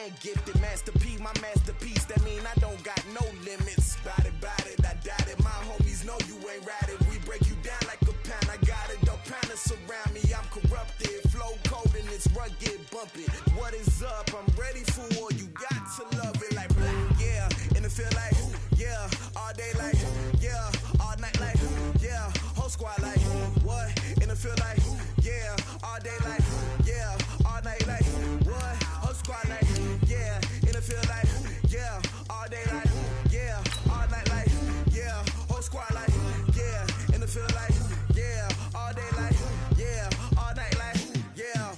man gifted. Master P, my masterpiece. That mean I don't got no limits. Bout it, I doubt it. My homies know you ain't ratted. We break you down like a pound. I got it, don't pound to surround me. I'm corrupted. Flow cold and it's rugged, bump it. What is up? I'm ready for war. You got to love it like, yeah. And it feel like, yeah. All day like, yeah. All night like, yeah. Whole squad like, what? And it feel like, yeah. All day like, yeah. All night like, what? Whole squad like, yeah. And it feel like, yeah. All day like, yeah. All night like, yeah. Whole squad like, yeah. And it feel like, yeah. All day like, yeah. All night like, yeah.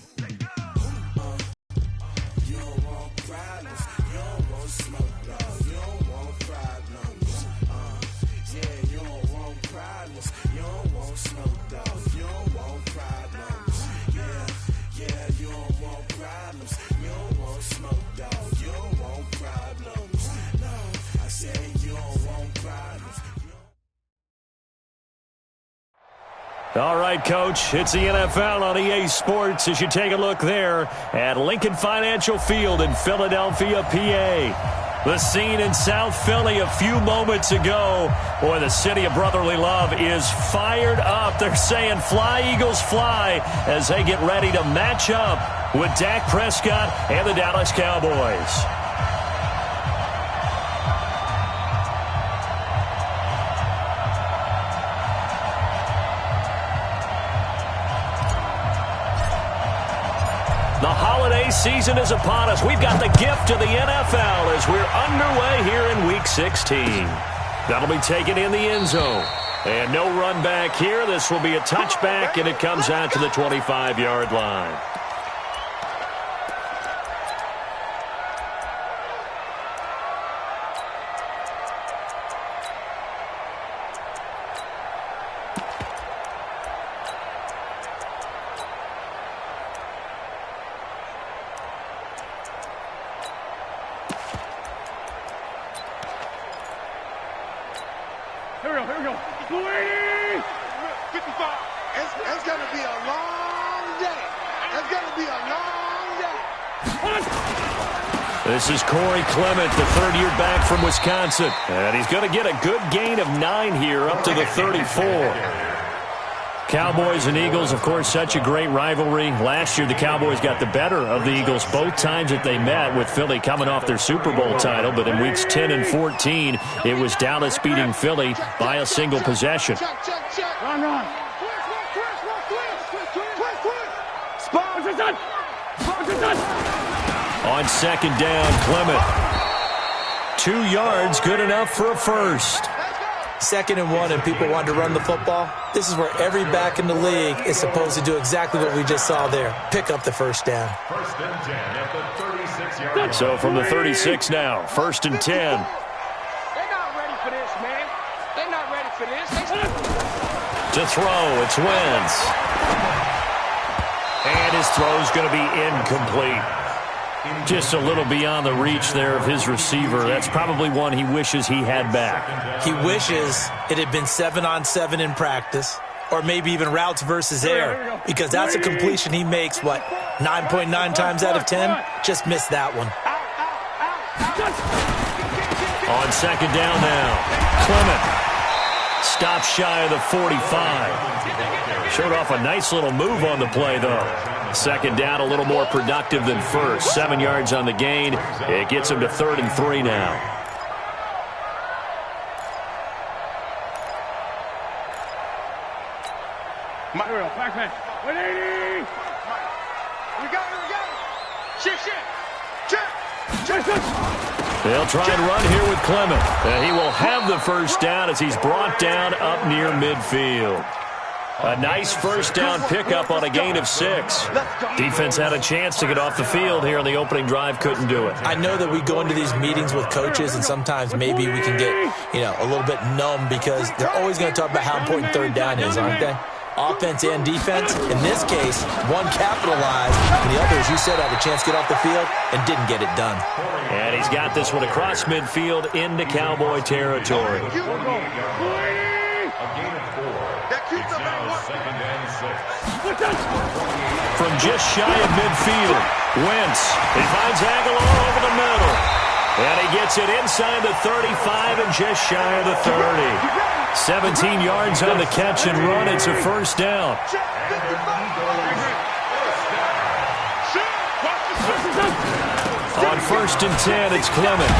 You don't want problems. You don't want smoke, dog. You don't want problems. Yeah, you don't want problems. You don't want smoke, dog. You don't want problems. Yeah, you don't want problems. You don't want smoke, dog. You don't want problems. No, I said you don't want problems. All right, Coach, it's the NFL on EA Sports as you take a look there at Lincoln Financial Field in Philadelphia, PA. The scene in South Philly a few moments ago. Boy, the city of brotherly love is fired up. They're saying fly, Eagles, fly as they get ready to match up with Dak Prescott and the Dallas Cowboys. The holiday season is upon us. We've got the gift of the NFL as we're underway here in Week 16. That'll be taken in the end zone. And no run back here. This will be a touchback, and it comes out to the 25-yard line. Here we go. 20! 55. It's going to be a long day. It's going to be a long day. This is Corey Clement, the third-year back from Wisconsin. And he's going to get a good gain of 9 here up to the 34. Cowboys and Eagles, of course, such a great rivalry. Last year, the Cowboys got the better of the Eagles both times that they met, with Philly coming off their Super Bowl title. But in weeks 10 and 14, it was Dallas beating Philly by a single possession. Run. On second down, Clement. 2 yards, good enough for a first. 2nd and 1 and people want to run the football. This is where every back in the league is supposed to do exactly what we just saw there. Pick up the first down. First and 10 at the 36-yard. So from the 36 now, 1st and 10. They're not ready for this, man. They're not ready for this. To throw, it's Wentz. And his throw's going to be incomplete. Just a little beyond the reach there of his receiver. That's probably one he wishes he had back. He wishes it had been 7-on-7 in practice, or maybe even routes versus air, because that's a completion he makes, 9.9 times out of 10? Just missed that one. On second down now, Clement stops shy of the 45. Showed off a nice little move on the play, though. Second down, a little more productive than first. 7 yards on the gain. It gets him to 3rd and 3 now. Back man. 180. We got it. Shit. They'll try and run here with Clement. He will have the first down as he's brought down up near midfield. A nice first down pickup on a gain of 6. Defense had a chance to get off the field here on the opening drive, couldn't do it. I know that we go into these meetings with coaches, and sometimes maybe we can get, a little bit numb because they're always going to talk about how important 3rd down is, aren't they? Offense and defense. In this case, one capitalized, and the other, as you said, had a chance to get off the field and didn't get it done. And he's got this one across midfield into Cowboy territory. From just shy of midfield, Wentz. He finds Aguilar over And he gets it inside the 35 and just shy of the 30. 17 yards on the catch and run. It's a first down. On 1st and 10, it's Clement.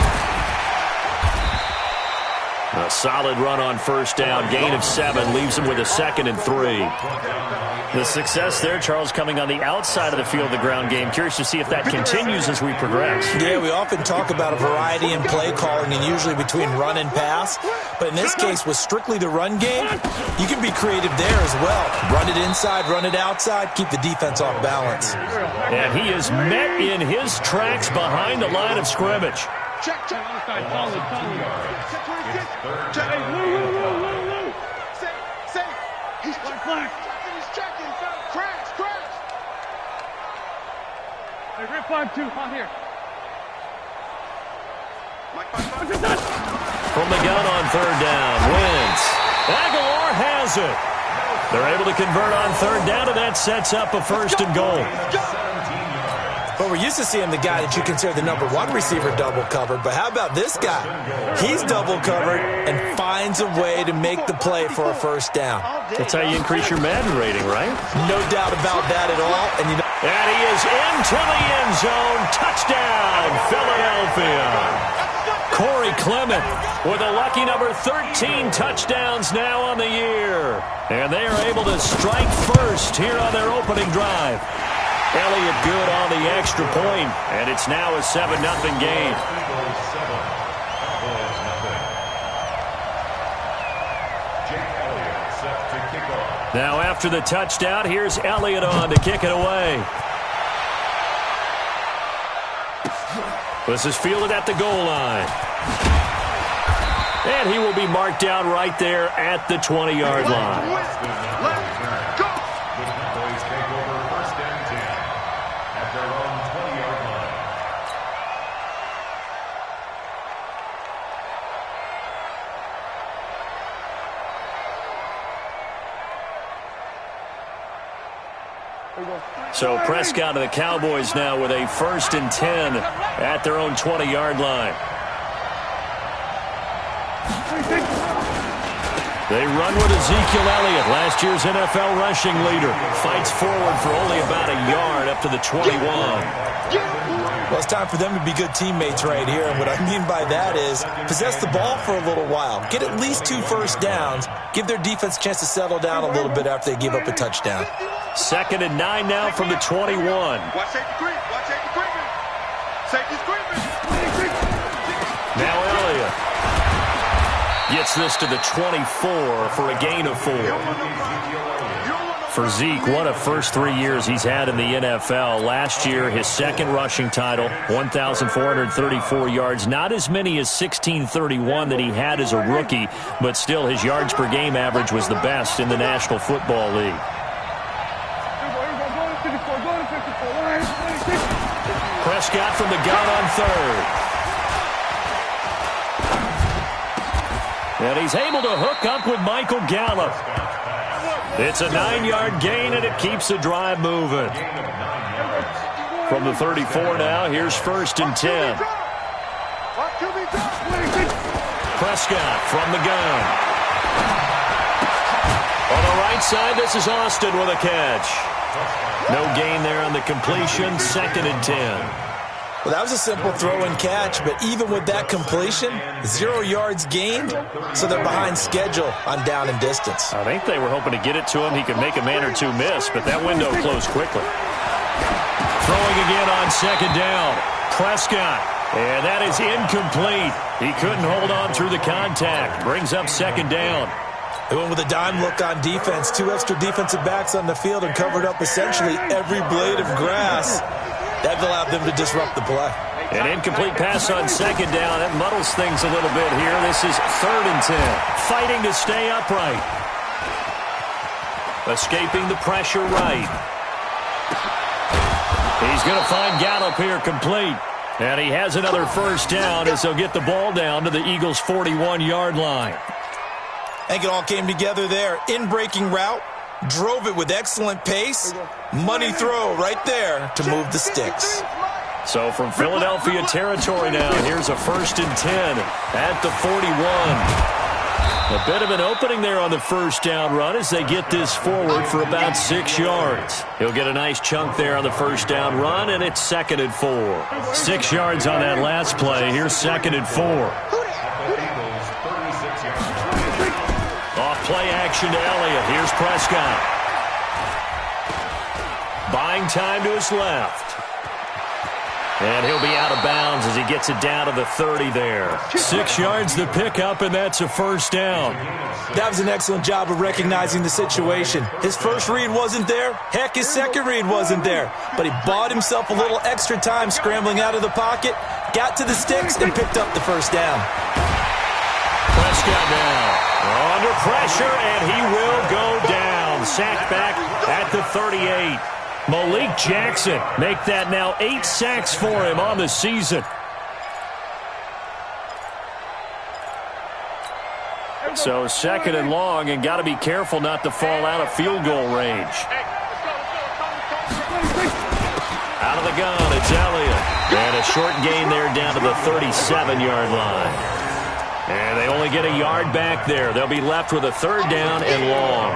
A solid run on 1st down. Gain of 7 leaves him with a 2nd and 3. The success there, Charles, coming on the outside of the field of the ground game. Curious to see if that continues as we progress. Yeah, we often talk about a variety in play calling and usually between run and pass. But in this case, with strictly the run game, you can be creative there as well. Run it inside, run it outside, keep the defense off balance. And he is met in his tracks behind the line of scrimmage. Check. Say. He's checking. Crash. Hey, rip 5-2, on here. From the gun on 3rd down, Wentz. Aguilar has it. They're able to convert on 3rd down, and that sets up a 1st and goal. But we're used to seeing the guy that you consider the number 1 receiver double covered. But how about this guy? He's double covered and finds a way to make the play for a 1st down. That's how you increase your Madden rating, right? No doubt about that at all. And he is into the end zone. Touchdown, Philadelphia. Corey Clement with a lucky number 13 touchdowns now on the year. And they are able to strike first here on their opening drive. Elliott good on the extra point, and it's now a 7-0 game. Now after the touchdown, here's Elliott on to kick it away. This is fielded at the goal line. And he will be marked down right there at the 20-yard line. So Prescott and the Cowboys now with a 1st and 10 at their own 20-yard line. They run with Ezekiel Elliott, last year's NFL rushing leader. Fights forward for only about a yard up to the 21. Well, it's time for them to be good teammates right here. And what I mean by that is possess the ball for a little while. Get at least 2 first downs. Give their defense a chance to settle down a little bit after they give up a touchdown. 2nd and 9 now from the 21. Watch safety creep. Safety's creeping. Now Elliott gets this to the 24 for a gain of 4. For Zeke, what a first 3 years he's had in the NFL. Last year, his 2nd rushing title, 1,434 yards. Not as many as 1,631 that he had as a rookie, but still his yards per game average was the best in the National Football League. Prescott from the gun on 3rd. And he's able to hook up with Michael Gallup. It's a 9-yard gain, and it keeps the drive moving. From the 34 now, here's 1st and 10. Prescott from the gun. On the right side, this is Austin with a catch. No gain there on the completion, 2nd and 10. Well, that was a simple throw and catch, but even with that completion, 0 yards gained, so they're behind schedule on down and distance. I think they were hoping to get it to him. He could make a man or two miss, but that window closed quickly. Throwing again on 2nd down. Prescott, and that is incomplete. He couldn't hold on through the contact. Brings up 2nd down. They went with a dime look on defense. 2 extra defensive backs on the field and covered up essentially every blade of grass. That allowed them to disrupt the play. An incomplete pass on 2nd down. That muddles things a little bit here. This is 3rd and 10. Fighting to stay upright. Escaping the pressure right. He's going to find Gallup here complete. And he has another 1st down as they'll get the ball down to the Eagles' 41-yard line. I think it all came together there. In-breaking route. Drove it with excellent pace. Money throw right there to move the sticks. So from Philadelphia territory now, here's a 1st and 10 at the 41. A bit of an opening there on the first down run as they get this forward for about 6 yards. He'll get a nice chunk there on the first down run, and it's 2nd and 4. 6 yards on that last play. Here's 2nd and 4. Off play action to Elliott. Here's Prescott. Buying time to his left. And he'll be out of bounds as he gets it down to the 30 there. 6 yards to pick up, and that's a first down. That was an excellent job of recognizing the situation. His first read wasn't there. Heck, his second read wasn't there. But he bought himself a little extra time scrambling out of the pocket, got to the sticks, and picked up the first down. Prescott now under pressure, and he will go down. Sacked back at the 38. Malik Jackson make that now 8 sacks for him on the season. So 2nd and long, and got to be careful not to fall out of field goal range. Out of the gun, it's Elliott. And a short gain there down to the 37-yard line. And they only get a yard back there. They'll be left with a 3rd down and long.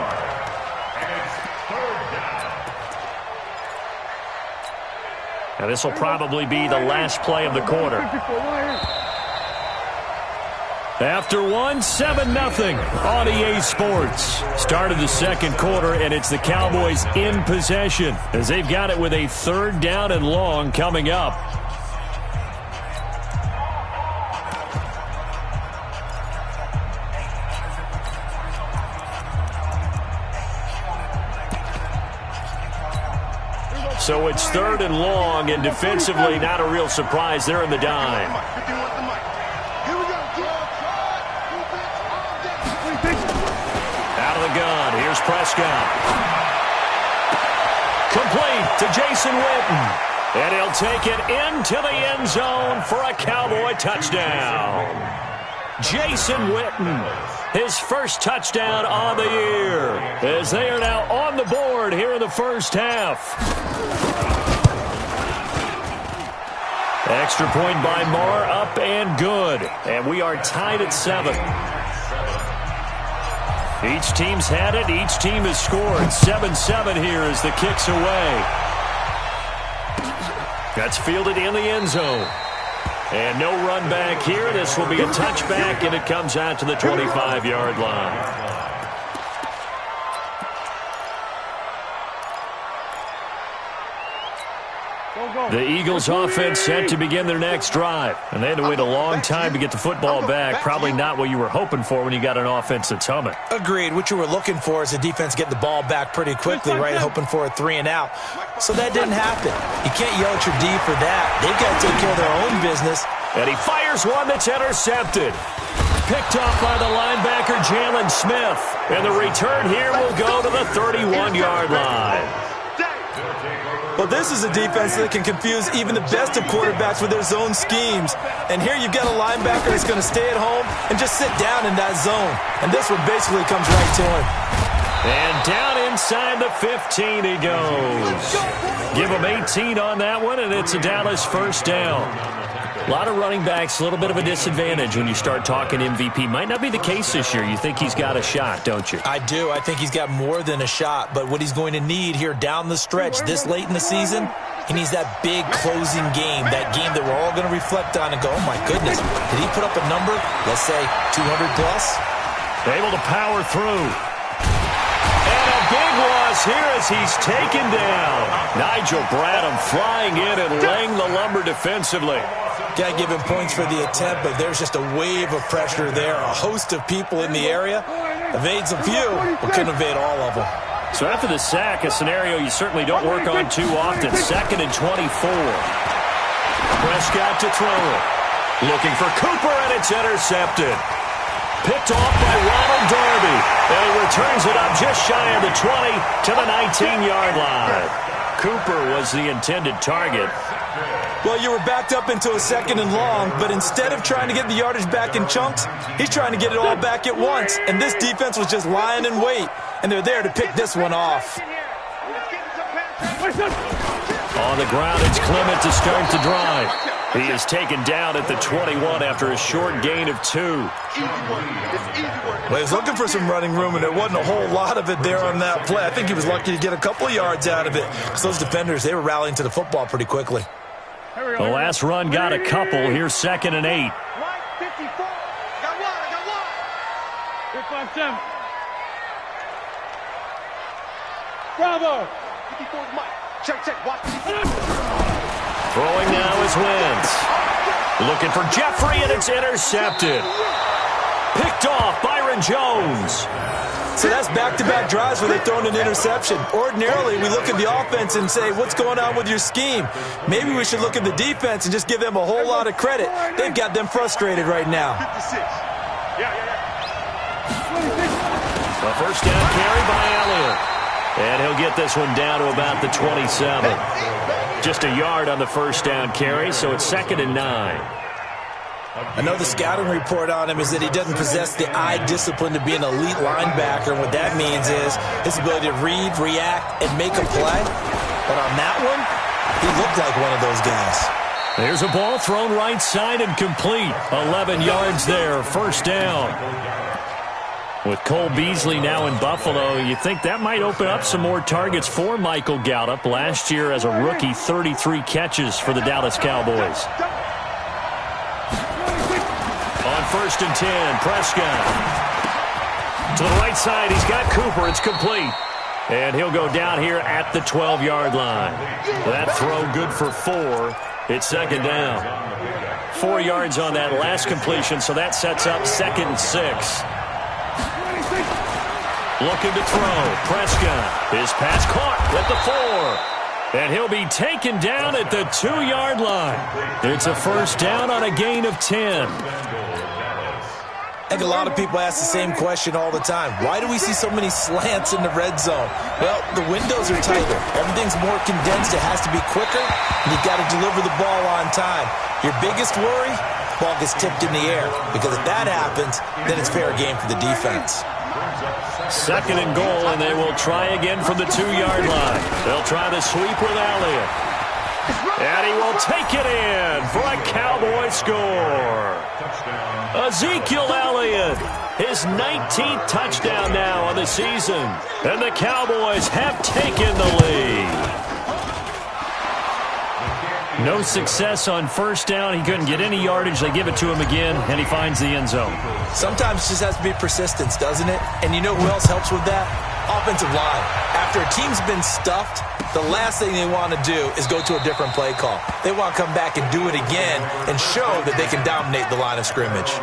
Now this will probably be the last play of the quarter. After one, 7-0 on EA Sports. Start of the second quarter, and it's the Cowboys in possession as they've got it with a 3rd down and long coming up. So it's 3rd and long, and defensively not a real surprise. They're in the dime. Out of the gun, here's Prescott. Complete to Jason Witten. And he'll take it into the end zone for a Cowboy touchdown. Jason Witten, his first touchdown on the year, as they are now on the board here in the first half. Extra point by Marr, up and good. And we are tied at 7. Each team's had it. Each team has scored. 7-7 here as the kick's away. That's fielded in the end zone. And no run back here. This will be a touchback, and it comes out to the 25-yard line. The Eagles offense set to begin their next drive. And they had to wait a long time to get the football back. Probably not what you were hoping for when you got an offense that's humming. Agreed. What you were looking for is the defense getting the ball back pretty quickly, right? Hoping for a 3 and out. So that didn't happen. You can't yell at your D for that. They've got to take care of their own business. And he fires one that's intercepted. Picked off by the linebacker, Jalen Smith. And the return here will go to the 31-yard line. Well, this is a defense that can confuse even the best of quarterbacks with their zone schemes. And here you've got a linebacker that's going to stay at home and just sit down in that zone. And this one basically comes right to him. And down inside the 15 he goes. Give him 18 on that one, and it's a Dallas first down. A lot of running backs, a little bit of a disadvantage when you start talking MVP. Might not be the case this year. You think he's got a shot, don't you? I do. I think he's got more than a shot. But what he's going to need here down the stretch this late in the season, he needs that big closing game, that game that we're all going to reflect on and go, oh, my goodness, did he put up a number, let's say 200-plus? Able to power through. And a big loss here as he's taken down. Nigel Bradham flying in and laying the lumber defensively. Got to give him points for the attempt, but there's just a wave of pressure there. A host of people in the area. Evades a few, but couldn't evade all of them. So after the sack, a scenario you certainly don't work on too often. 2nd and 24. Prescott to throw it. Looking for Cooper, and it's intercepted. Picked off by Ronald Darby. And he returns it up just shy of the 20 to the 19-yard line. Cooper was the intended target. Well, you were backed up into a 2nd and long, but instead of trying to get the yardage back in chunks, he's trying to get it all back at once. And this defense was just lying in wait, and they're there to pick this one off. On the ground, it's Clement to start the drive. He is taken down at the 21 after a short gain of 2. Well, he was looking for some running room, and there wasn't a whole lot of it there on that play. I think he was lucky to get a couple of yards out of it. So those defenders, they were rallying to the football pretty quickly. The last run got a couple. Here's 2nd and 8. 54. I got one. 357. Bravo. 54 is Mike. Check. Watch. Throwing now is Wentz. Looking for Jeffrey, and it's intercepted. Picked off Byron Jones. So that's back-to-back drives where they've thrown an interception. Ordinarily, we look at the offense and say, what's going on with your scheme? Maybe we should look at the defense and just give them a whole lot of credit. They've got them frustrated right now. 56. A first down carry by Elliott. And he'll get this one down to about the 27. Just a yard on the first down carry, so it's 2nd and 9. I know the scouting report on him is that he doesn't possess the eye discipline to be an elite linebacker. And what that means is his ability to read, react, and make a play. But on that one, he looked like one of those guys. There's a ball thrown right side and complete. 11 yards there, first down. With Cole Beasley now in Buffalo, you think that might open up some more targets for Michael Gallup. Last year as a rookie, 33 catches for the Dallas Cowboys. On 1st and 10, Prescott. To the right side, he's got Cooper. It's complete. And he'll go down here at the 12-yard line. That throw good for 4. It's 2nd down. 4 yards on that last completion, so that sets up 2nd and 6. Looking to throw. Prescott. His pass caught at the 4. And he'll be taken down at the 2-yard line. It's a first down on a gain of 10. I think a lot of people ask the same question all the time. Why do we see so many slants in the red zone? Well, the windows are tighter. Everything's more condensed. It has to be quicker, and you've got to deliver the ball on time. Your biggest worry? The ball gets tipped in the air. Because if that happens, then it's fair game for the defense. 2nd and goal, and they will try again from the 2-yard line. They'll try the sweep with Elliott. And he will take it in for a Cowboy score. Ezekiel Elliott, his 19th touchdown now on the season. And the Cowboys have taken the lead. No success on first down. He couldn't get any yardage. They give it to him again, and he finds the end zone. Sometimes it just has to be persistence, doesn't it? And you know who else helps with that? Offensive line. After a team's been stuffed, the last thing they want to do is go to a different play call. They want to come back and do it again and show that they can dominate the line of scrimmage.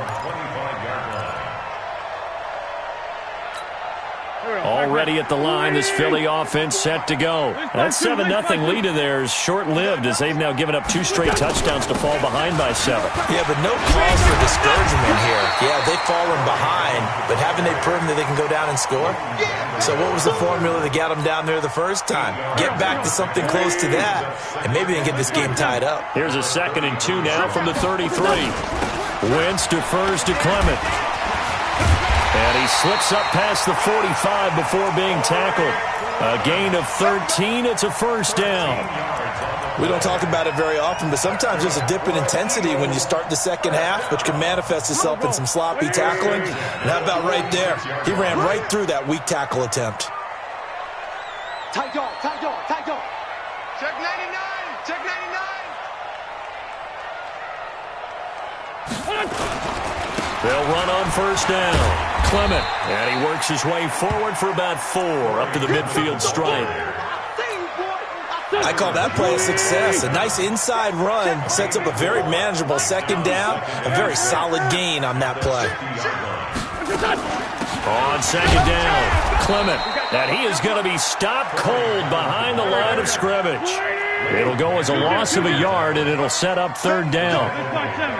Already at the line, this Philly offense set to go. That 7-0 lead of theirs short-lived as they've now given up 2 straight touchdowns to fall behind by 7. Yeah, but no cause for discouragement here. Yeah, they've fallen behind, but haven't they proven that they can go down and score? So what was the formula that got them down there the first time? Get back to something close to that, and maybe they can get this game tied up. Here's a 2nd and 2 now from the 33. Wentz defers to Clement. And he slips up past the 45 before being tackled. A gain of 13. It's a first down. We don't talk about it very often, but sometimes there's a dip in intensity when you start the second half, which can manifest itself in some sloppy tackling. And how about right there? He ran right through that weak tackle attempt. Tight dog. Check 99. They'll run on first down. Clement, and he works his way forward for about 4 up to the midfield stripe. I call that play a success. A nice inside run sets up a very manageable 2nd down. A very solid gain on that play. On 2nd down, Clement, and he is going to be stopped cold behind the line of scrimmage. It'll go as a loss of a yard, and it'll set up 3rd down.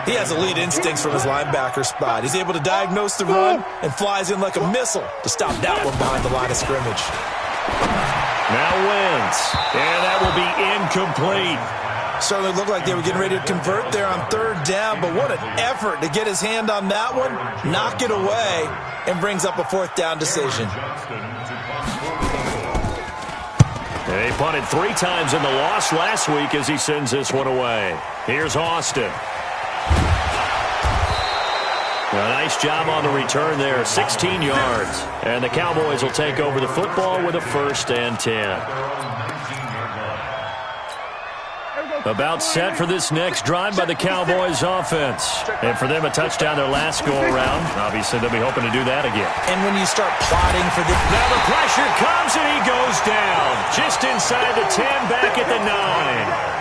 He has elite instincts from his linebacker spot. He's able to diagnose the run and flies in like a missile to stop that one behind the line of scrimmage. Now Wentz, and that will be incomplete. Certainly looked like they were getting ready to convert there on 3rd down, but what an effort to get his hand on that one, knock it away, and brings up a 4th down decision. They punted 3 times in the loss last week as he sends this one away. Here's Austin. A nice job on the return there, 16 yards. And the Cowboys will take over the football with a 1st and 10. About set for this next drive by the Cowboys offense. And for them, a touchdown their last go-around. Obviously, they'll be hoping to do that again. And when you start plotting for the... Now the pressure comes, and he goes down. Just inside the 10, back at the 9.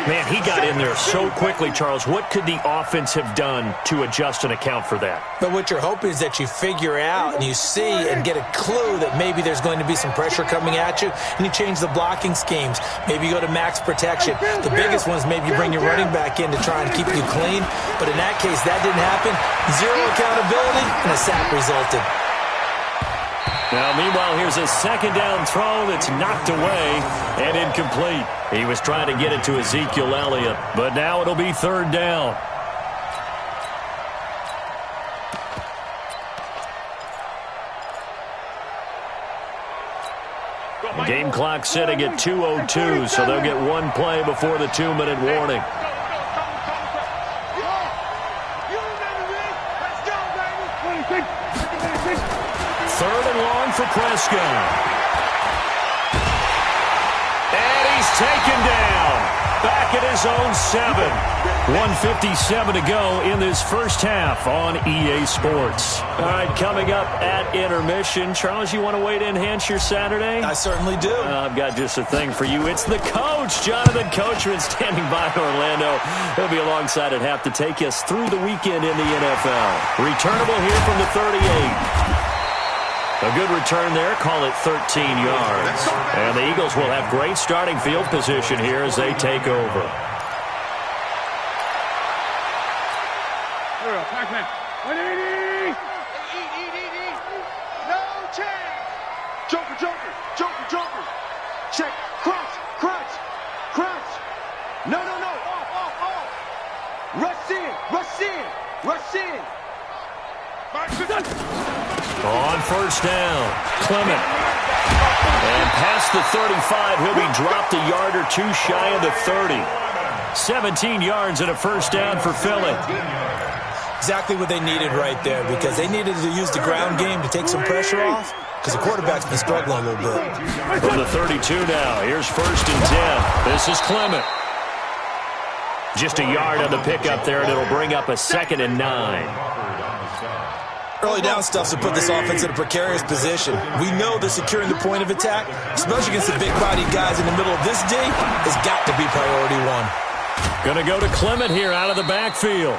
Man, he got in there so quickly, Charles. What could the offense have done to adjust and account for that? But what you're hoping is that you figure out and you see and get a clue that maybe there's going to be some pressure coming at you, and you change the blocking schemes. Maybe you go to max protection. The biggest one is maybe you bring your running back in to try and keep you clean. But in that case, that didn't happen. 0 accountability, and a sack resulted. Now, meanwhile, here's a 2nd down throw that's knocked away and incomplete. He was trying to get it to Ezekiel Elliott, but now it'll be 3rd down. The game clock sitting at 2:02, so they'll get 1 play before the 2-minute warning. 3rd and long for Prescott. And he's taken down. Back at his own 7. 1:57 to go in this first half on EA Sports. All right, coming up at intermission. Charles, you want to wait to enhance your Saturday? I certainly do. I've got just a thing for you. It's the coach, Jonathan Coachman, standing by in Orlando. He'll be alongside at half to take us through the weekend in the NFL. Returnable here from the 38. A good return there, call it 13 yards. And the Eagles will have great starting field position here as they take over. Pac-Man. 180! No chance! Joker, Joker, Joker, Joker. Check. Crunch, crunch, crunch. No. Off. Rush in, rush in, rush in. On 1st down, Clement. And past the 35, he'll be dropped a yard or 2 shy of the 30. 17 yards and a 1st down for Philly. Exactly what they needed right there, because they needed to use the ground game to take some pressure off, because the quarterback's been struggling a little bit. From the 32 now, here's 1st and 10. This is Clement. Just a yard on the pickup there, and it'll bring up a 2nd and 9. Early down stuff to put this offense in a precarious position. We know that securing the point of attack, especially against the big-bodied guys in the middle of this D, has got to be priority 1. Going to go to Clement here out of the backfield.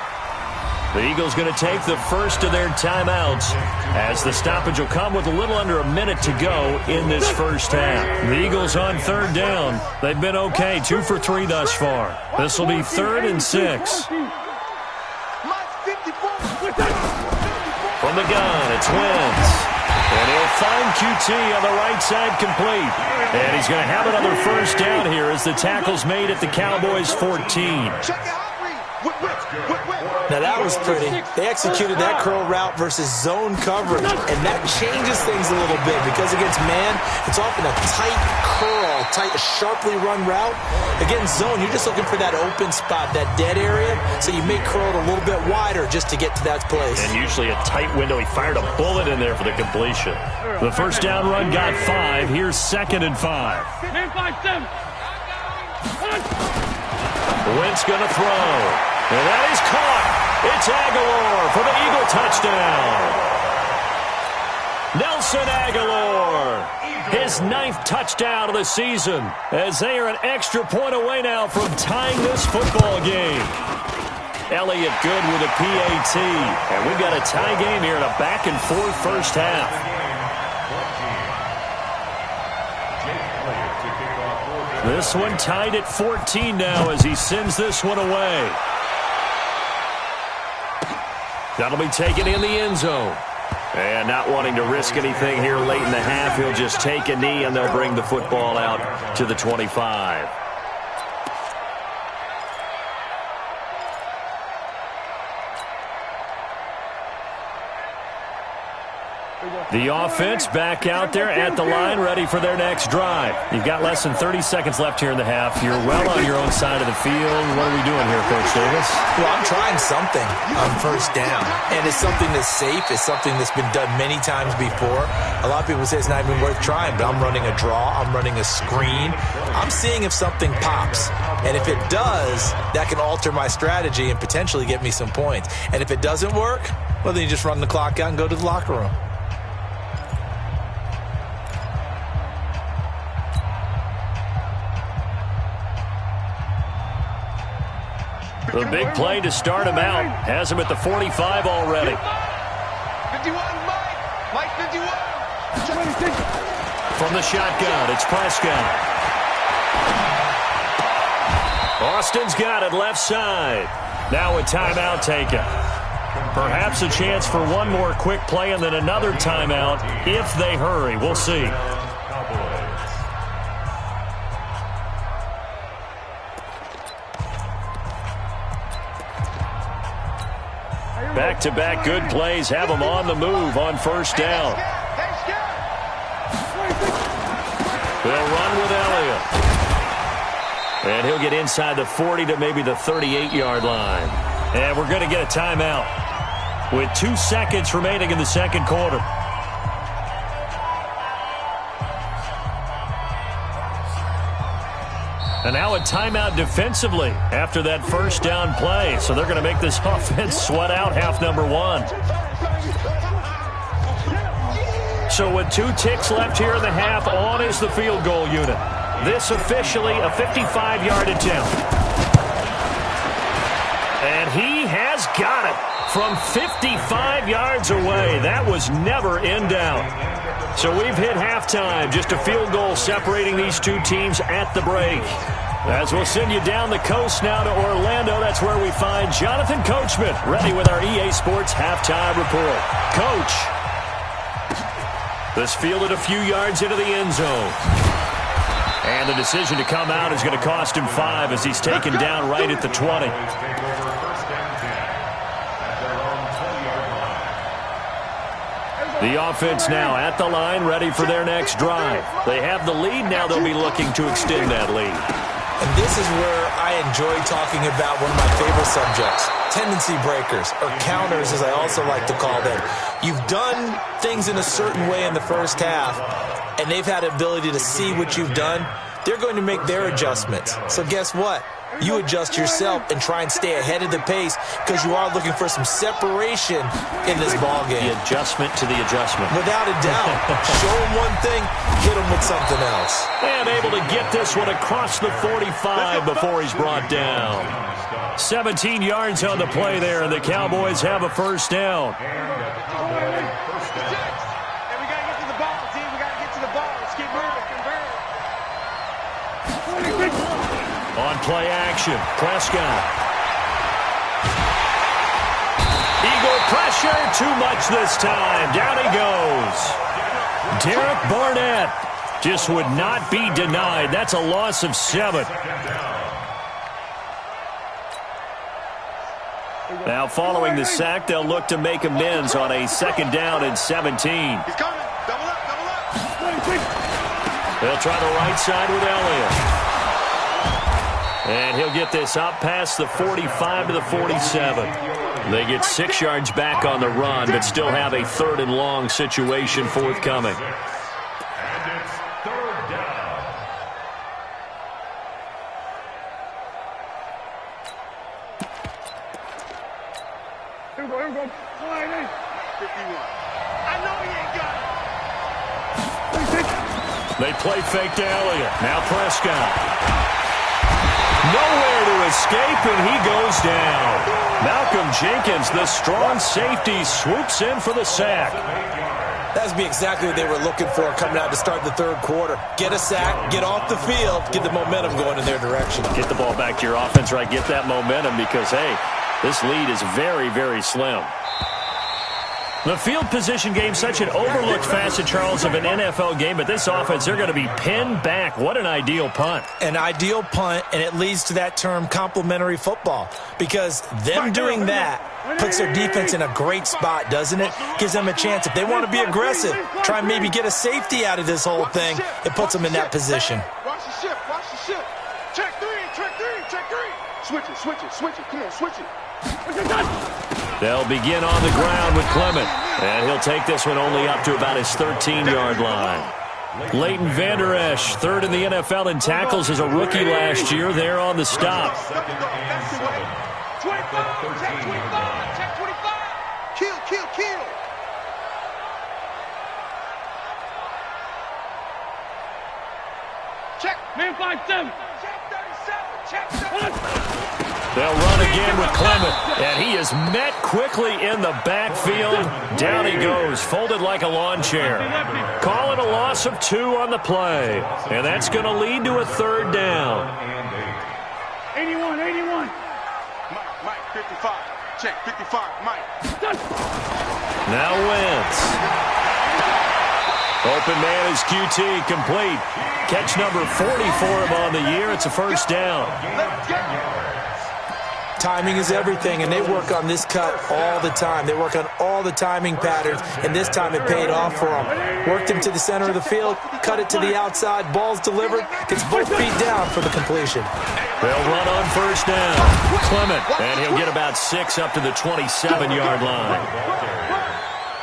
The Eagles going to take the first of their timeouts as the stoppage will come with a little under a minute to go in this first half. The Eagles on 3rd down. They've been okay, 2 for 3 thus far. This will be 3rd and 6. From the gun, it's Wentz. And he'll find QT on the right side complete. And he's going to have another 1st down here as the tackle's made at the Cowboys' 14. Now that was pretty. They executed that curl route versus zone coverage, and that changes things a little bit because against man, it's often a tight curl, sharply run route. Against zone, you're just looking for that open spot, that dead area, so you may curl it a little bit wider just to get to that place. And usually a tight window. He fired a bullet in there for the completion. The 1st down run got 5. Here's 2nd and 5. Man, 5-7. Wentz going to throw. And that is caught. It's Aguilar for the Eagle touchdown. Nelson Aguilar, his 9th touchdown of the season, as they are an extra point away now from tying this football game. Elliott good with a PAT. And we've got a tie game here in a back-and-forth first half. This one tied at 14 now as he sends this one away. That'll be taken in the end zone. And not wanting to risk anything here late in the half, he'll just take a knee and they'll bring the football out to the 25. The offense back out there at the line, ready for their next drive. You've got less than 30 seconds left here in the half. You're well on your own side of the field. What are we doing here, Coach Davis? Well, I'm trying something on first down, and it's something that's safe. It's something that's been done many times before. A lot of people say it's not even worth trying, but I'm running a draw. I'm running a screen. I'm seeing if something pops, and if it does, that can alter my strategy and potentially get me some points. And if it doesn't work, well, then you just run the clock out and go to the locker room. The big play to start him out. Has him at the 45 already. 51, Mike 51. From the shotgun, it's Prescott. Austin's got it left side. Now a timeout taken. Perhaps a chance for one more quick play and then another timeout if they hurry. We'll see. Back-to-back good plays have them on the move on first down. They'll run with Elliott. And he'll get inside the 40 to maybe the 38-yard line. And we're going to get a timeout with 2 seconds remaining in the second quarter. And now a timeout defensively after that first down play. So they're going to make this offense sweat out half number one. So with 2 ticks left here in the half, on is the field goal unit. This officially a 55-yard attempt. And he has got it from 55 yards away. That was never in doubt. So we've hit halftime. Just a field goal separating these two teams at the break. As we'll send you down the coast now to Orlando, that's where we find Jonathan Coachman, ready with our EA Sports halftime report. Coach, this fielded a few yards into the end zone. And the decision to come out is going to cost him 5 as he's taken down right at the 20. The offense now at the line, ready for their next drive. They have the lead. Now they'll be looking to extend that lead. And this is where I enjoy talking about one of my favorite subjects, tendency breakers, or counters as I also like to call them. You've done things in a certain way in the first half, and they've had the ability to see what you've done. They're going to make their adjustments. So guess what? You adjust yourself and try and stay ahead of the pace because you are looking for some separation in this ballgame. The adjustment to the adjustment. Without a doubt. Show them one thing, hit them with something else. And able to get this one across the 45 before he's brought down. 17 yards on the play there, and the Cowboys have a first down. And we got to get to the ball, team. We got to get to the ball. Let's keep moving. On play action, Prescott. Eagle pressure, too much this time. Down he goes. Derek Barnett just would not be denied. That's a loss of 7. Now following the sack, they'll look to make amends on a second down and 17. He's coming. Double up. They'll try the right side with Elliott. And he'll get this up past the 45 to the 47. They get 6 yards back on the run, but still have a 3rd and long situation forthcoming. And it's 3rd down. Here we go. 51. I know he ain't got it. They play fake to Elliott. Now Prescott. Nowhere to escape, and he goes down. Malcolm Jenkins, the strong safety, swoops in for the sack. That would be exactly what they were looking for coming out to start the 3rd quarter. Get a sack, get off the field, get the momentum going in their direction. Get the ball back to your offense, right? Get that momentum because, hey, this lead is very, very slim. The field position game, such an overlooked facet, Charles, of an NFL game, but this offense, they're going to be pinned back. What an ideal punt. An ideal punt, and it leads to that term complementary football, because them doing that puts their defense in a great spot, doesn't it? Gives them a chance. If they want to be aggressive, try and maybe get a safety out of this whole thing, it puts them in that position. Watch the ship, watch the ship. Check three, check three, check three. Switch it, switch it, switch it. Come on, switch it. They'll begin on the ground with Clement, and he'll take this one only up to about his 13-yard line. Leighton Vander Esch, third in the NFL in tackles as a rookie last year. There on the stop. 25, check 25, check 25. Kill, kill, kill. Check. Man 5-7. Check 37, check 37. They'll run again with Clement, and he is met quickly in the backfield. Down he goes, folded like a lawn chair. Call it a loss of 2 on the play, and that's going to lead to a third down. 81, 81. Mike, 55. Check, 55, Mike. Now Wentz. Open man is QT, complete. Catch number 40 for him on the year. It's a first down. Timing is everything, and they work on this cut all the time. They work on all the timing patterns, and this time it paid off for them. Worked him to the center of the field, cut it to the outside, ball's delivered, gets both feet down for the completion. They'll run on first down. Clement, and he'll get about 6 up to the 27-yard line.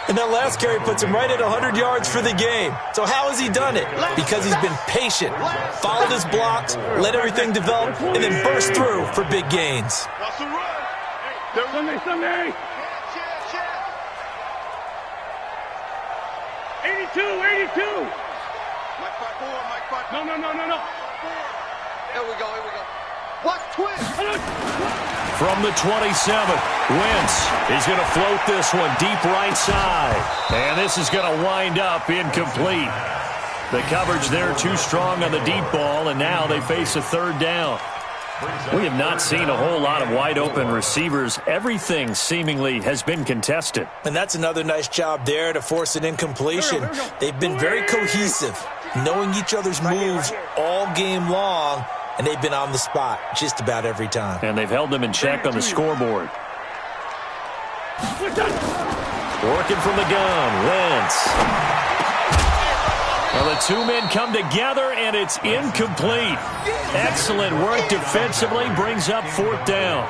And that last carry puts him right at 100 yards for the game. So how has he done it? Because he's been patient, followed his blocks, let everything develop, and then burst through for big gains. That's a run. Sunday. 82, 82. Mike 5-4, Mike 5-4. No. Here we go. Watch twist. From the 27, Wentz is going to float this one deep right side. And this is going to wind up incomplete. The coverage there too strong on the deep ball, and now they face a third down. We have not seen a whole lot of wide-open receivers. Everything seemingly has been contested. And that's another nice job there to force an incompletion. They've been very cohesive, knowing each other's moves all game long, and they've been on the spot just about every time. And they've held them in check on the scoreboard. Working from the gun, Wentz. Well, the two men come together, and it's incomplete. Excellent work defensively, brings up fourth down.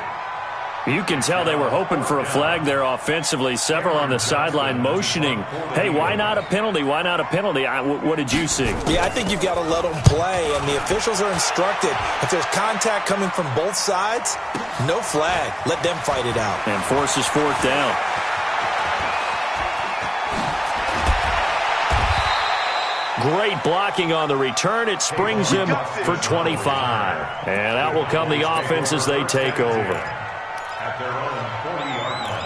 You can tell they were hoping for a flag there offensively. Several on the sideline motioning, hey, why not a penalty? Why not a penalty? What did you see? Yeah, I think you've got to let them play, and the officials are instructed. If there's contact coming from both sides, no flag. Let them fight it out. And forces fourth down. Great blocking on the return. It springs him for 25. And out will come the offense as they take over. At their own 40-yard line.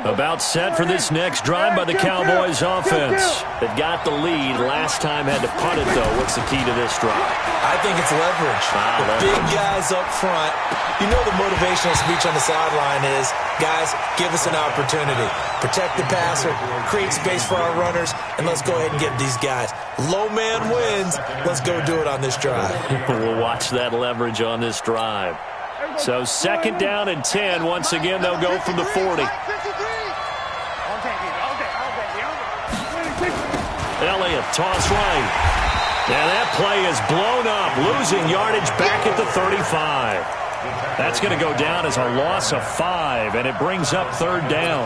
About set for this next drive by the Cowboys offense. They've got the lead. Last time had to punt it, though. What's the key to this drive? I think it's leverage. The big guys up front. You know the motivational speech on the sideline is, guys, give us an opportunity. Protect the passer, create space for our runners, and let's go ahead and get these guys. Low man wins. Let's go do it on this drive. We'll watch that leverage on this drive. So second down and 10. Once again, they'll go from the 40. Elliott, toss right. And that play is blown up, losing yardage back at the 35. That's going to go down as a loss of 5, and it brings up third down.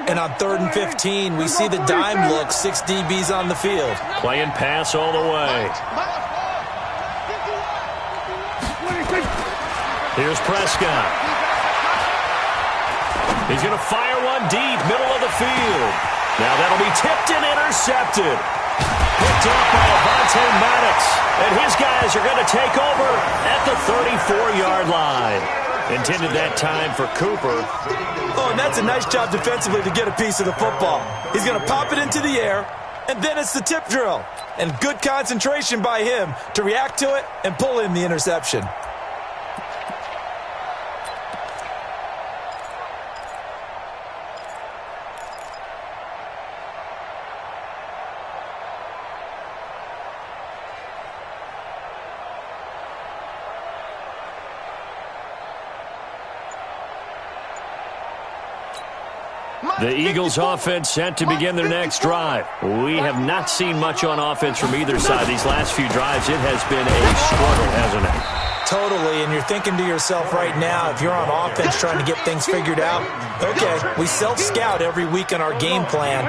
And on 3rd and 15, we see the dime look, 6 DBs on the field. Playing pass all the way. Here's Prescott. He's going to fire one deep, middle of the field. Now that'll be tipped and intercepted. Picked up by Avonte Maddox. And his guys are going to take over at the 34-yard line. Intended that time for Cooper. Oh, and that's a nice job defensively to get a piece of the football. He's going to pop it into the air, and then it's the tip drill. And good concentration by him to react to it and pull in the interception. The Eagles offense set to begin their next drive. We have not seen much on offense from either side these last few drives. It has been a struggle, hasn't it? Totally, and you're thinking to yourself right now, if you're on offense trying to get things figured out, okay, we self-scout every week in our game plan.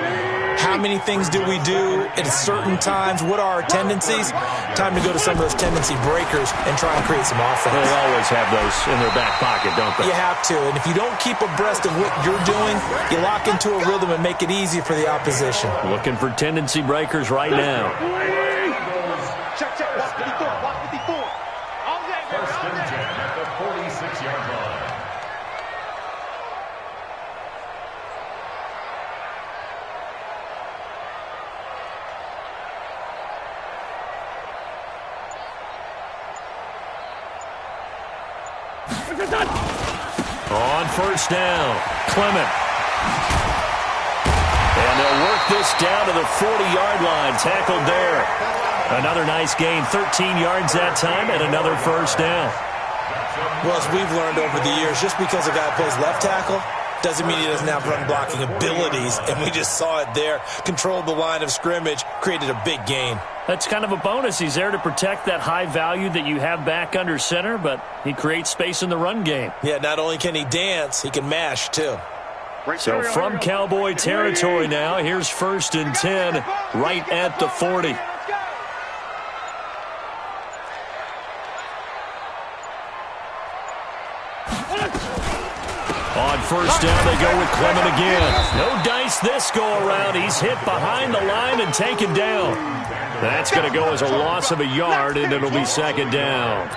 How many things do we do at certain times? What are our tendencies? Time to go to some of those tendency breakers and try and create some offense. They always have those in their back pocket, don't they? You have to, and if you don't keep abreast of what you're doing, you lock into a rhythm and make it easy for the opposition. Looking for tendency breakers right now. Check, check. Walk 54. Walk 54. First and 10 at the 46-yard line. On first down, Clement. And they'll work this down to the 40-yard line. Tackled there. Another nice gain, 13 yards that time, and another first down. Well, as we've learned over the years, just because a guy plays left tackle doesn't mean he doesn't have run-blocking abilities, and we just saw it there. Controlled the line of scrimmage, created a big gain. That's kind of a bonus. He's there to protect that high value that you have back under center, but he creates space in the run game. Yeah, not only can he dance, he can mash, too. So from Cowboy territory now, here's first and 10 right at the 40. On first down, they go with Clement again. No dice this go-around. He's hit behind the line and taken down. That's going to go as a loss of a yard, and it'll be second down.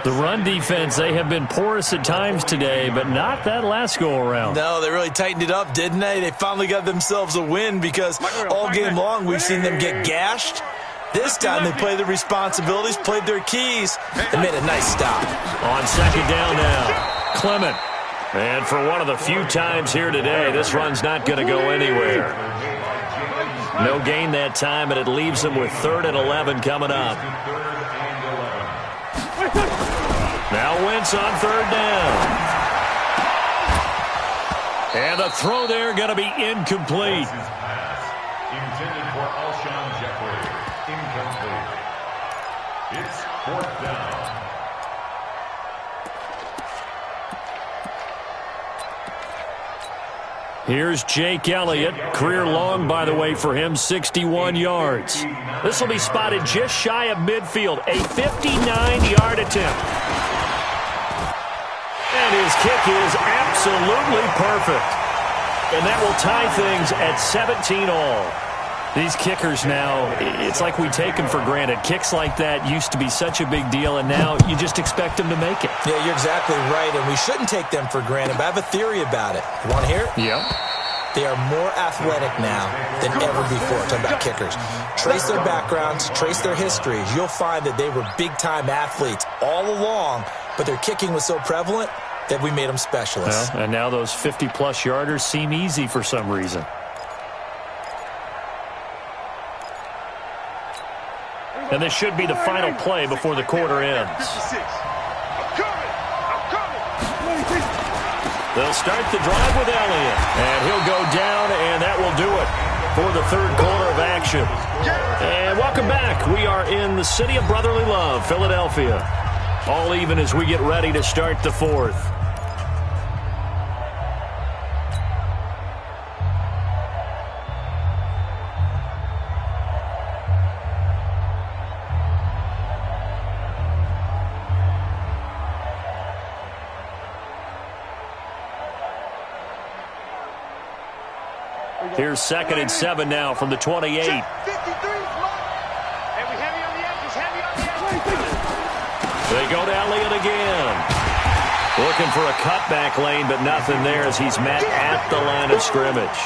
The run defense, they have been porous at times today, but not that last go-around. No, they really tightened it up, didn't they? They finally got themselves a win because all game long we've seen them get gashed. This time they played their responsibilities, played their keys, and made a nice stop. On second down now, Clement. And for one of the few times here today, this run's not going to go anywhere. No gain that time, and it leaves them with 3rd and 11 coming up. Now Wentz on 3rd down. And the throw there going to be incomplete. Intended for Alshon Jeffrey. Incomplete. It's 4th down. Here's Jake Elliott. Career long, by the way, for him, 61 yards. This will be spotted just shy of midfield, a 59-yard attempt. And his kick is absolutely perfect. And that will tie things at 17 all. These kickers now, it's like we take them for granted. Kicks like that used to be such a big deal, and now you just expect them to make it. Yeah, you're exactly right, and we shouldn't take them for granted, but I have a theory about it. You want to hear it? Yeah. They are more athletic now than ever before. Talking about kickers. Trace their backgrounds, trace their histories. You'll find that they were big-time athletes all along, but their kicking was so prevalent that we made them specialists. Well, and now those 50-plus yarders seem easy for some reason. And this should be the final play before the quarter ends. They'll start the drive with Elliott. And he'll go down, and that will do it for the 3rd quarter of action. And welcome back. We are in the city of brotherly love, Philadelphia. All even as we get ready to start the 4th. Here's 2nd and 7 now from the 28. Check 53 is mine. Hey, we heavy on the edges, heavy on the edges. They go to Elliott again. Looking for a cutback lane, but nothing there as he's met at the line of scrimmage.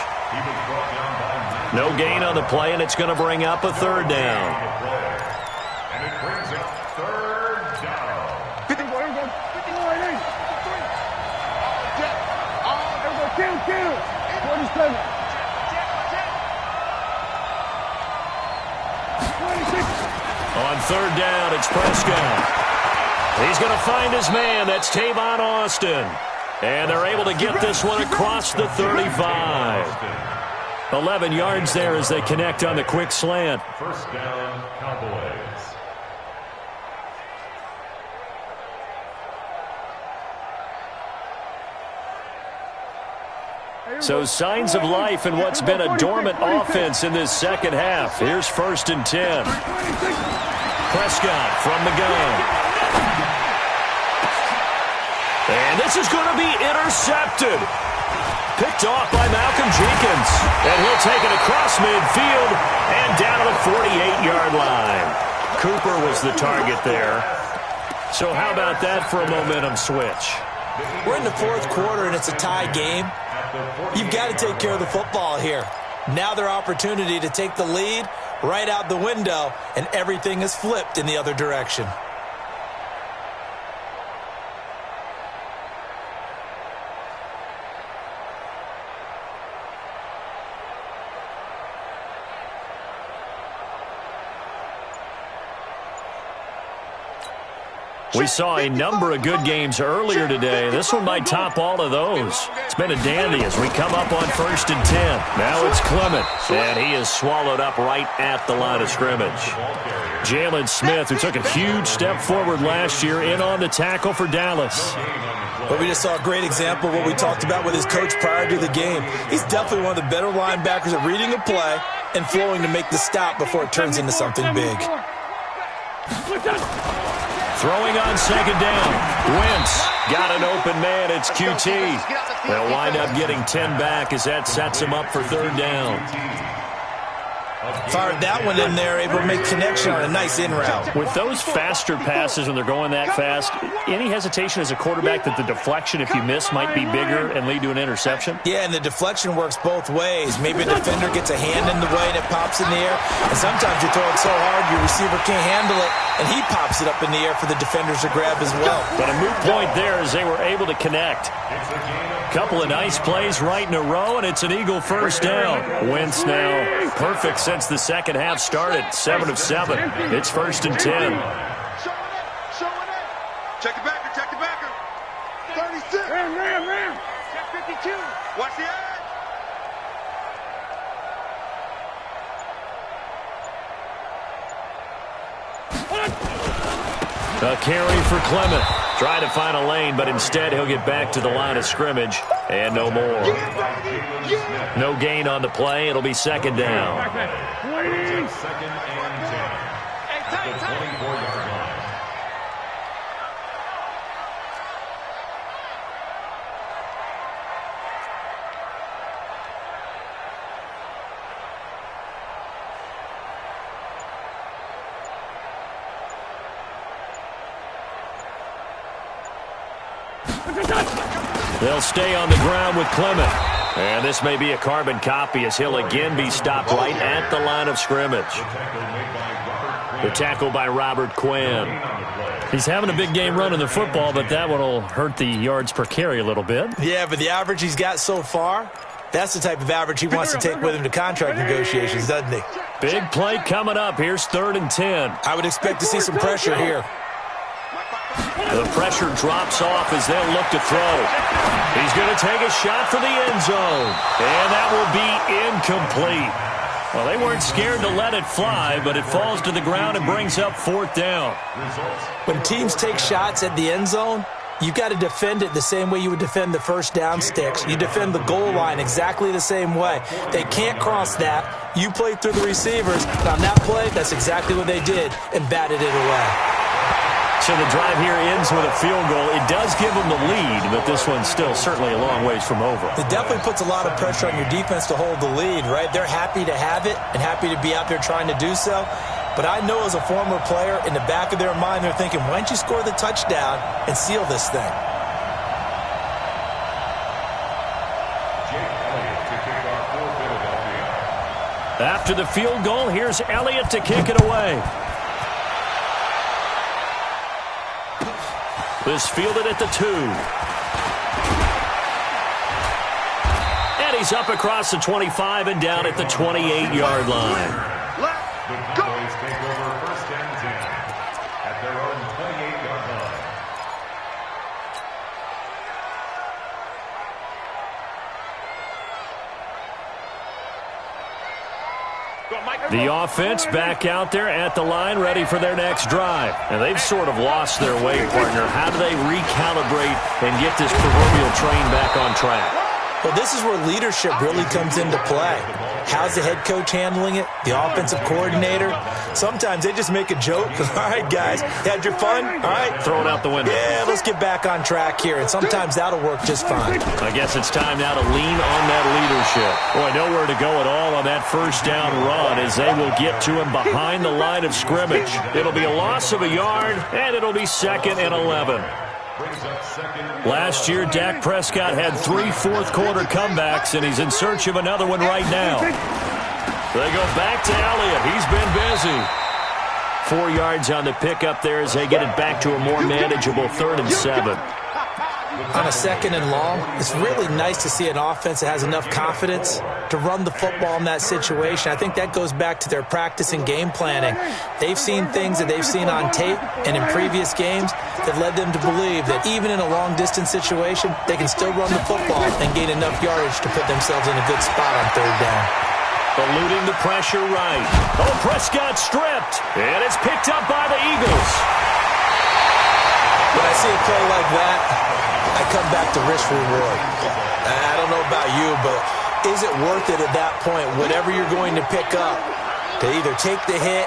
No gain on the play, and it's going to bring up a 3rd down. And it brings up 3rd down. 54, here we go. 54, it is. 53. Here we go, kill. 47. 26. On 3rd down, it's Prescott. He's going to find his man. That's Tavon Austin. And they're able to get this one across the 35. 11 yards there as they connect on the quick slant. 1st down, Cowboys. So signs of life in what's been a dormant offense in this second half. Here's 1st and 10. Prescott from the gun. And this is going to be intercepted. Picked off by Malcolm Jenkins. And he'll take it across midfield and down to the 48-yard line. Cooper was the target there. So how about that for a momentum switch? We're in the 4th quarter, and it's a tie game. You've got to take care of the football here. Now their opportunity to take the lead right out the window, and everything is flipped in the other direction. We saw a number of good games earlier today. This one might top all of those. It's been a dandy as we come up on 1st and 10. Now it's Clement, and he is swallowed up right at the line of scrimmage. Jalen Smith, who took a huge step forward last year, in on the tackle for Dallas. But we just saw a great example of what we talked about with his coach prior to the game. He's definitely one of the better linebackers at reading a play and flowing to make the stop before it turns into something big. Throwing on 2nd down. Wentz got an open man. It's QT. They'll wind up getting 10 back as that sets him up for 3rd down. Fired that one in there, able to make connection on a nice in route. With those faster passes when they're going that fast, any hesitation as a quarterback that the deflection, if you miss, might be bigger and lead to an interception? Yeah, and the deflection works both ways. Maybe a defender gets a hand in the way and it pops in the air, and sometimes you throw it so hard your receiver can't handle it, and he pops it up in the air for the defenders to grab as well. But a moot point there as they were able to connect. Couple of nice plays right in a row, and it's an Eagle 1st down. Wentz now perfect since the second half started. 7 of 7. It's 1st and 10. Showing it. Check the backer. 36. Ram. Check 52. Watch the edge. A carry for Clement. Trying to find a lane, but instead he'll get back to the line of scrimmage. And no more. No gain on the play. It'll be 2nd down. 2nd and 10. At the 24-yard line. They'll stay on the ground with Clement. And this may be a carbon copy as he'll again be stopped right at the line of scrimmage. The tackle by Robert Quinn. He's having a big game running the football, but that one will hurt the yards per carry a little bit. Yeah, but the average he's got so far, that's the type of average he wants to take with him to contract negotiations, doesn't he? Big play coming up. Here's 3rd and 10. I would expect to see some pressure here. The pressure drops off as they'll look to throw. He's going to take a shot for the end zone. And that will be incomplete. Well, they weren't scared to let it fly, but it falls to the ground and brings up 4th down. When teams take shots at the end zone, you've got to defend it the same way you would defend the first down sticks. You defend the goal line exactly the same way. They can't cross that. You play through the receivers. And on that play, that's exactly what they did and batted it away. So the drive here ends with a field goal. It does give them the lead, but this one's still certainly a long ways from over. It definitely puts a lot of pressure on your defense to hold the lead, right? They're happy to have it and happy to be out there trying to do so. But I know as a former player, in the back of their mind, they're thinking, why don't you score the touchdown and seal this thing? After the field goal, here's Elliott to kick it away. This fielded at the 2. And he's up across the 25 and down at the 28-yard line. The Cowboys take over 1st and 10 at their own 28-yard line. The offense back out there at the line, ready for their next drive. And they've sort of lost their way, partner. How do they recalibrate and get this proverbial train back on track? Well, this is where leadership really comes into play. How's the head coach handling it? The offensive coordinator? Sometimes they just make a joke. All right, guys, had your fun? All right. Throw it out the window. Yeah, let's get back on track here. And sometimes that'll work just fine. I guess it's time now to lean on that leadership. Boy, nowhere to go at all on that first down run as they will get to him behind the line of scrimmage. It'll be a loss of a yard, and it'll be 2nd and 11. Last year, Dak Prescott had 3 fourth-quarter comebacks, and he's in search of another one right now. They go back to Elliott. He's been busy. 4 yards on the pickup there as they get it back to a more manageable 3rd and 7. On a 2nd and long, it's really nice to see an offense that has enough confidence to run the football in that situation. I think that goes back to their practice and game planning. They've seen things that they've seen on tape and in previous games that led them to believe that even in a long-distance situation, they can still run the football and gain enough yardage to put themselves in a good spot on 3rd down. Eluding the pressure right. Oh, Prescott stripped, and it's picked up by the Eagles. When I see a play like that, I come back to risk reward. I don't know about you, but is it worth it at that point, whatever you're going to pick up, to either take the hit,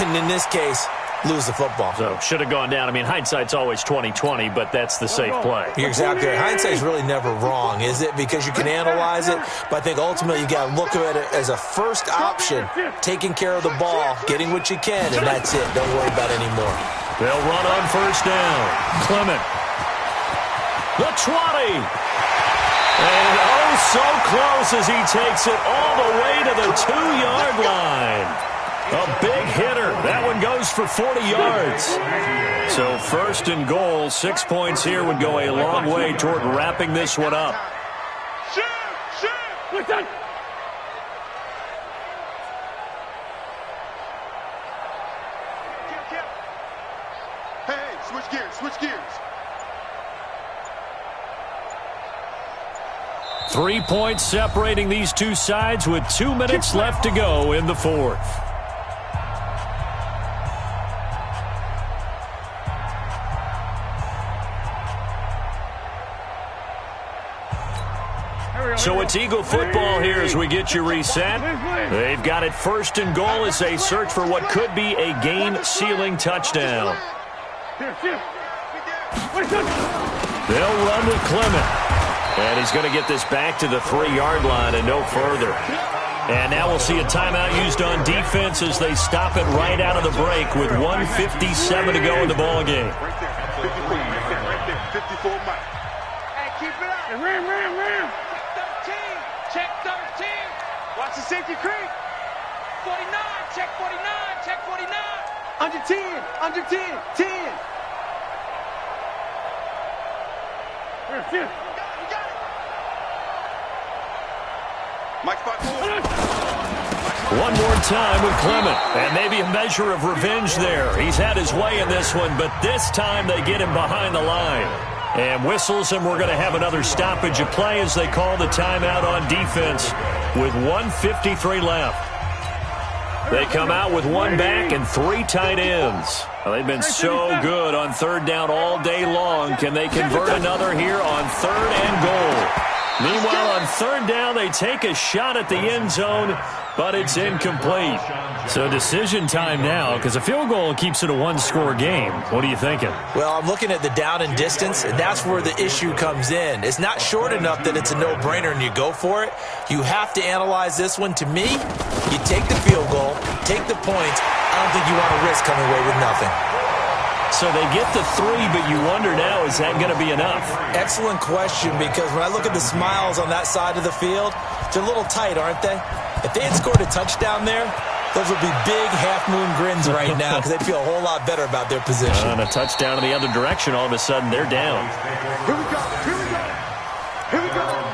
and in this case, lose the football? So, should have gone down. I mean, hindsight's always 20/20, but that's the safe play. You're exactly right. Hindsight's really never wrong, is it? Because you can analyze it, but I think ultimately you got to look at it as a first option, taking care of the ball, getting what you can, and that's it. Don't worry about it anymore. They'll run on 1st down. Clement. The 20. And oh, so close as he takes it all the way to the 2-yard line. A big hitter. That one goes for 40 yards. So 1st and goal, 6 points here would go a long way toward wrapping this one up. Listen. Hey, switch gears, switch gears. 3 points separating these two sides with 2 minutes left to go in the 4th. So it's Eagle football here as we get you reset. They've got it 1st and goal as they search for what could be a game-sealing touchdown. They'll run with Clement. And he's going to get this back to the 3-yard line and no further. And now we'll see a timeout used on defense as they stop it right out of the break with 1:57 to go in the ballgame. Right there. 54 Mike. Hey, keep it up. Ram. Check 13. Check 13. Watch the safety creep. 49. Check 49. Check 49. Under 10. 10. Here. Mike spot 4. One more time with Clement. And maybe a measure of revenge there. He's had his way in this one, but this time they get him behind the line. And whistles, and we're going to have another stoppage of play as they call the timeout on defense with 1:53 left. They come out with one back and 3 tight ends. Well, they've been so good on 3rd down all day long. Can they convert another here on 3rd and goal? Meanwhile, on third down, they take a shot at the end zone, but it's incomplete. So decision time now, because a field goal keeps it a one-score game. What are you thinking? Well, I'm looking at the down and distance, and that's where the issue comes in. It's not short enough that it's a no-brainer and you go for it. You have to analyze this one. To me, you take the field goal, take the points. I don't think you want to risk coming away with nothing. So they get the 3, but you wonder now, is that going to be enough? Excellent question, because when I look at the smiles on that side of the field, they're a little tight, aren't they? If they had scored a touchdown there, those would be big half-moon grins right now because they'd feel a whole lot better about their position. And a touchdown in the other direction, all of a sudden they're down. Here we go. Here we go. Here we go.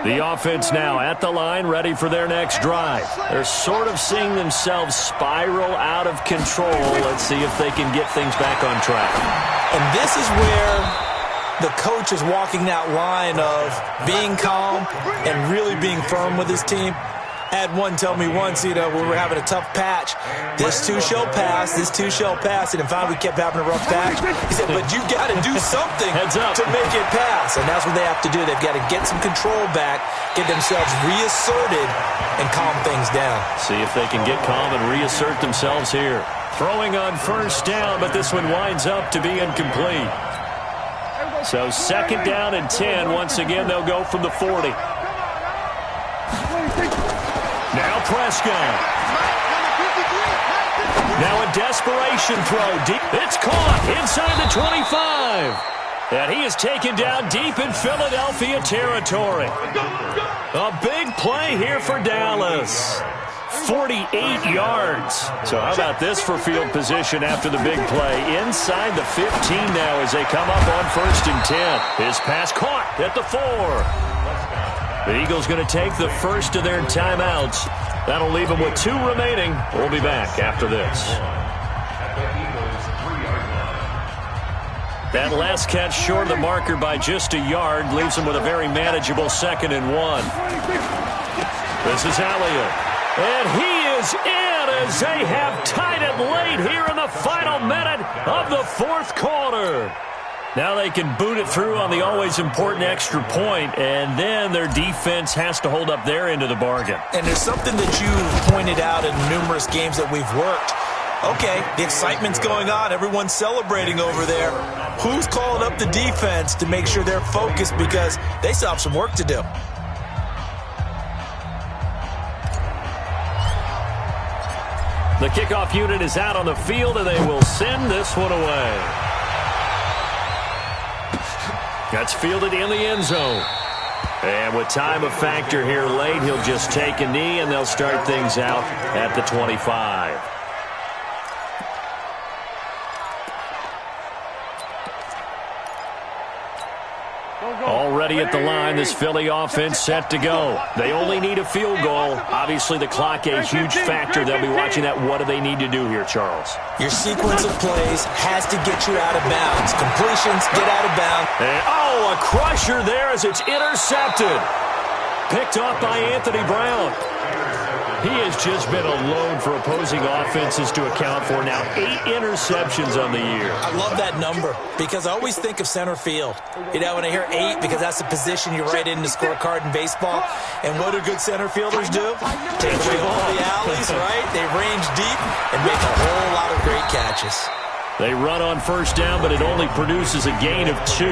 The offense now at the line, ready for their next drive. They're sort of seeing themselves spiral out of control. Let's see if they can get things back on track. And this is where the coach is walking that line of being calm and really being firm with his team. I had one tell me once, when we were having a tough patch, this too shall pass, this too shall pass, and finally we kept having a rough patch. He said, but you got to do something to make it pass, and that's what they have to do. They've got to get some control back, get themselves reasserted, and calm things down. See if they can get calm and reassert themselves here. Throwing on first down, but this one winds up to be incomplete. So second down and 10. Once again, they'll go from the 40. Now Prescott. Now a desperation throw. Deep. It's caught inside the 25. And he is taken down deep in Philadelphia territory. A big play here for Dallas. 48 yards. So how about this for field position after the big play? Inside the 15 now as they come up on first and 10. His pass caught at the 4. The Eagles going to take the first of their timeouts. That'll leave them with 2 remaining. We'll be back after this. That last catch short of the marker by just a yard leaves them with a very manageable 2nd and 1. This is Elliott. And he is in as they have tied it late here in the final minute of the 4th quarter. Now they can boot it through on the always important extra point, and then their defense has to hold up their end of the bargain. And there's something that you've pointed out in numerous games that we've worked. Okay, the excitement's going on. Everyone's celebrating over there. Who's calling up the defense to make sure they're focused because they still have some work to do? The kickoff unit is out on the field, and they will send this one away. That's fielded in the end zone. And with time a factor here late, he'll just take a knee, and they'll start things out at the 25. Already at the line, this Philly offense set to go. They only need a field goal. Obviously, the clock a huge factor. They'll be watching that. What do they need to do here, Charles? Your sequence of plays has to get you out of bounds. Completions, get out of bounds. And, a crusher there as it's intercepted. Picked off by Anthony Brown. He has just been a load for opposing offenses to account for. Now 8 interceptions on the year. I love that number because I always think of center field. When I hear 8, because that's the position you write in the scorecard in baseball. And what do good center fielders do? Take away all the alleys, right? They range deep and make a whole lot of great catches. They run on first down, but it only produces a gain of 2.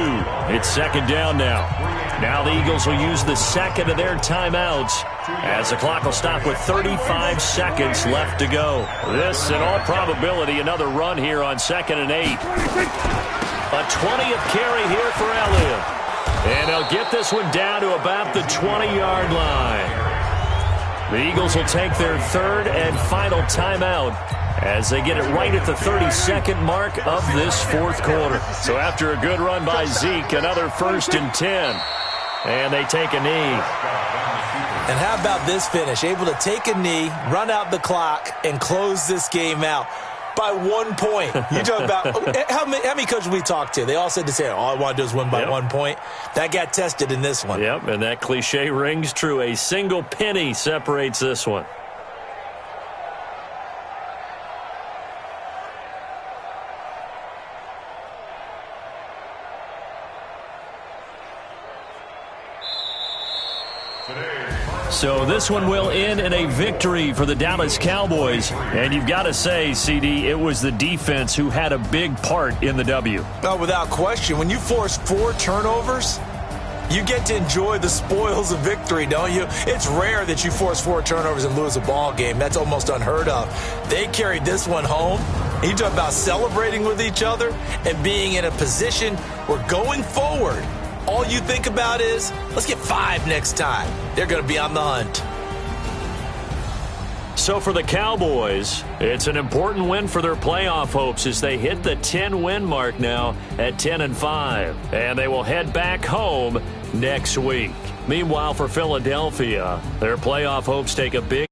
It's second down now. Now the Eagles will use the second of their timeouts as the clock will stop with 35 seconds left to go. This, in all probability, another run here on 2nd and 8. A 20th carry here for Elliott. And they'll get this one down to about the 20-yard line. The Eagles will take their 3rd and final timeout as they get it right at the 32nd mark of this 4th quarter. So after a good run by Zeke, another 1st and 10. And they take a knee. And how about this finish? Able to take a knee, run out the clock, and close this game out by 1 point. You talk about how many coaches we talked to? They all said the same. All I want to do is win by 1 point. That got tested in this one. Yep, and that cliche rings true. A single penny separates this one. So this one will end in a victory for the Dallas Cowboys. And you've got to say, CD, it was the defense who had a big part in the W. No, without question. When you force 4 turnovers, you get to enjoy the spoils of victory, don't you? It's rare that you force 4 turnovers and lose a ball game. That's almost unheard of. They carried this one home. You talk about celebrating with each other and being in a position where going forward, all you think about is, let's get 5 next time. They're going to be on the hunt. So for the Cowboys, it's an important win for their playoff hopes as they hit the 10-win mark now at 10-5. And they will head back home next week. Meanwhile, for Philadelphia, their playoff hopes take a big